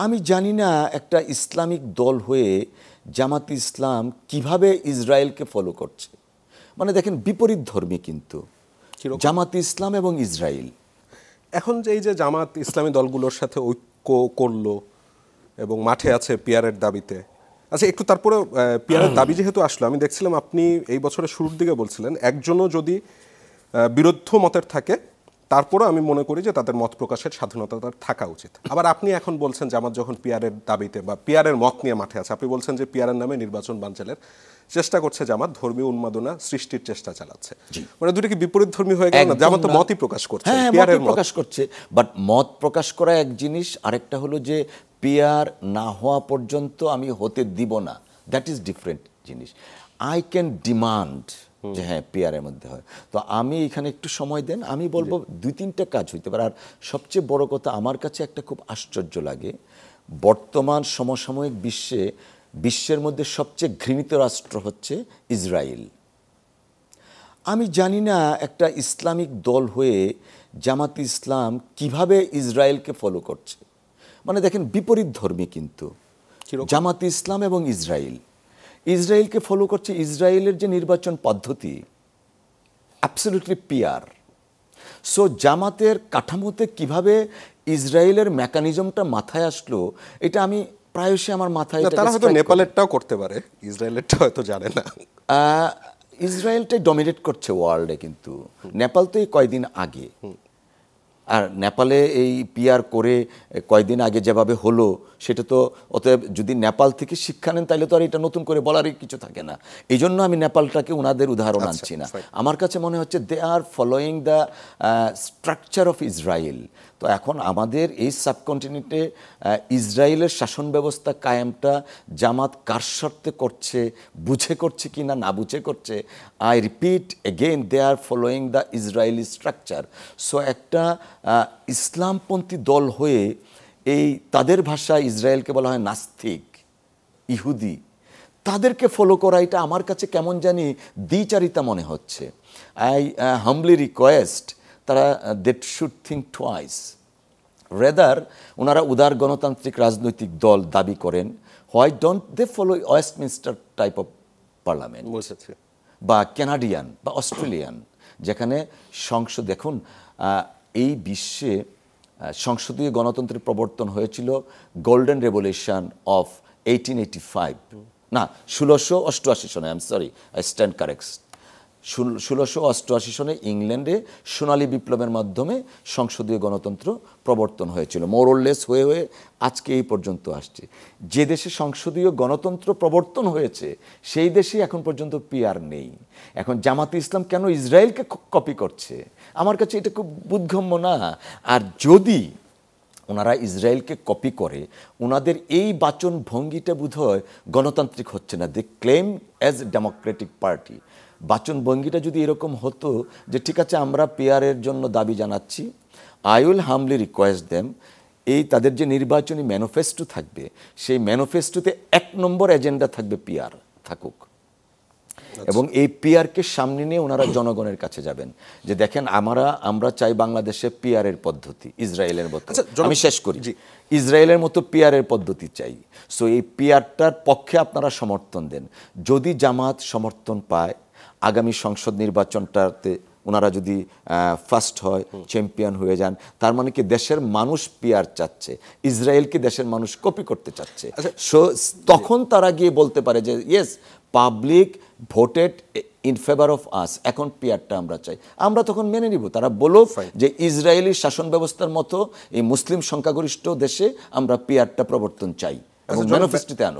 আমি জানি না একটা ইসলামিক দল হয়ে জামাত ইসলাম কিভাবে ইসরায়েলকে ফলো করছে। মানে দেখেন বিপরীত ধর্মী কিন্তু জামাত ইসলাম এবং ইসরায়েল। এখন যে এই যে জামাত ইসলামী দলগুলোর সাথে ঐক্য করলো এবং মাঠে আছে পিয়ারের দাবিতে, আচ্ছা একটু তারপরে পিয়ারের দাবি যেহেতু আসলো, আমি দেখছিলাম আপনি এই বছরের শুরুর দিকে বলছিলেন একজনও যদি বিরুদ্ধ মতের থাকে তারপরে আমি মনে করি যে তাদের মত প্রকাশের স্বাধীনতা তার থাকা উচিত। আবার আপনি এখন বলছেন জামাত যখন পিয়ারের দাবিতে বা পিয়ারের মত নিয়ে মাঠে আছে, আপনি বলছেন যে পিয়ারের নামে নির্বাচন বানচালের চেষ্টা করছে জামাত, ধর্মীয় উন্মাদনা সৃষ্টির চেষ্টা চালাচ্ছে। মানে দুটো কি বিপরীত ধর্মী হয়ে গেল না? জামাত তো মতই প্রকাশ করছে, পিয়ারের প্রকাশ করছে, বাট মত প্রকাশ করা এক জিনিস, আরেকটা হলো যে পিয়ার না হওয়া পর্যন্ত আমি হতে দিব না, দ্যাট ইজ ডিফারেন্ট জিনিস। আই ক্যান ডিমান্ড যে হ্যাঁ পিয়ারের মধ্যে হয়, তো আমি এখানে একটু সময় দেন, আমি বলবো দুই তিনটা কাজ হইতে পারে। আর সবচেয়ে বড় কথা আমার কাছে একটা খুব আশ্চর্য লাগে, বর্তমান সমসাময়িক বিশ্বের মধ্যে সবচেয়ে ঘৃণিত রাষ্ট্র হচ্ছে ইসরায়েল। আমি জানি না একটা ইসলামিক দল হয়ে জামাত ইসলাম কিভাবে ইসরায়েলকে ফলো করছে। মানে দেখেন বিপরীত ধর্মী কিন্তু জামাত ইসলাম এবং ইসরায়েলকে ফলো করছে। ইসরায়েলের যে নির্বাচন পদ্ধতি অ্যাবসলিউটলি পিয়ার। সো জামাতের কাঠামোতে কিভাবে ইসরায়েলের মেকানিজমটা মাথায় আসলো, এটা আমি প্রায়শই আমার মাথায়, তারা হয়তো নেপালেরটাও করতে পারে, ইসরায়েলেরটা হয়তো জানে না। ইসরায়েলটাই ডমিনেট করছে ওয়ার্ল্ডে, কিন্তু নেপাল তো এই কয়দিন আগে, আর নেপালে এই পিয়ার করে কয়দিন আগে যেভাবে হলো সেটা তো, অতএব যদি নেপাল থেকে শিক্ষা নেন তাহলে তো আর এটা নতুন করে বলারই কিছু থাকে না। এই জন্য আমি নেপালটাকে ওনাদের উদাহরণ আনছি না। আমার কাছে মনে হচ্ছে they are following the structure of Israel. তো এখন আমাদের এই সাবকন্টিনেন্টে ইসরায়েলের শাসন ব্যবস্থা কায়েমটা জামাত কার স্বার্থে করছে, বুঝে করছে কি না না বুঝে করছে, I repeat again, they are following the Israeli structure. So একটা ইসলামপন্থী দল হয়ে, এই তাদের ভাষায় ইসরায়েলকে বলা হয় নাস্তিক, ইহুদি, তাদেরকে ফলো করা এটা আমার কাছে কেমন জানি দ্বিচারিতা মনে হচ্ছে। আই হাম্বলি রিকোয়েস্ট তারা that should think twice. Rather ওনারা উদার গণতান্ত্রিক রাজনৈতিক দল দাবি করেন, why don't they follow Westminster type of parliament বা কানাডিয়ান বা অস্ট্রেলিয়ান, যেখানে সংসদ, দেখুন এই বিশ্বে সংসদীয় গণতন্ত্রের প্রবর্তন হয়েছিল গোল্ডেন রেভলিউশন অফ 1885, না 1688 সনে, I am sorry, I stand correct, 1688 সনে ইংল্যান্ডে সোনালী বিপ্লবের মাধ্যমে সংসদীয় গণতন্ত্র প্রবর্তন হয়েছিল। মোরলেস হয়ে হয়ে আজকে এই পর্যন্ত আসছে। যে দেশে সংসদীয় গণতন্ত্র প্রবর্তন হয়েছে সেই দেশে এখন পর্যন্ত পিয়ার নেই। এখন জামাতে ইসলাম কেন ইসরায়েলকে কপি করছে, আমার কাছে এটা খুব বোধগম্য না। আর যদি ওনারা ইসরায়েলকে কপি করে, ওনাদের এই বাচন ভঙ্গিটা বোধহয় গণতান্ত্রিক হচ্ছে না। দে ক্লেম অ্যাজ ডেমোক্রেটিক পার্টি। বাচন ভঙ্গিটা যদি এরকম হতো যে ঠিক আছে আমরা পিয়ারের জন্য দাবি জানাচ্ছি, আই উইল হামলি রিকোয়েস্ট দেম, এই তাদের যে নির্বাচনী ম্যানিফেস্টো থাকবে সেই ম্যানিফেস্টোতে 1 নম্বর এজেন্ডা থাকবে পিয়ার থাকুক, এবং এই পিয়ারকে সামনে নিয়ে ওনারা জনগণের কাছে যাবেন যে দেখেন আমরা চাই বাংলাদেশে পিয়ারের পদ্ধতি ইসরায়েলের মতো। আমি শেষ করি, ইসরায়েলের মতো পিয়ারের পদ্ধতি চাই। সো এই পিয়ারটার পক্ষে আপনারা সমর্থন দেন। যদি জামাত সমর্থন পায়, আগামী সংসদ নির্বাচনটাতে ওনারা যদি ফার্স্ট হয়, চ্যাম্পিয়ন হয়ে যান, তার মানে কি দেশের মানুষ পিয়ার চাচ্ছে, ইসরায়েলকে দেশের মানুষ কপি করতে চাচ্ছে। সো তখন তারা গিয়ে বলতে পারে যে yes, public voted in favour of us, এখন পিয়ারটা আমরা চাই, আমরা তখন মেনে নিব। তারা বলো যে ইসরায়েলি শাসন ব্যবস্থার মতো এই মুসলিম সংখ্যাগরিষ্ঠ দেশে আমরা পিয়ারটা প্রবর্তন চাই এবং ম্যানিফেস্টোতে আনো।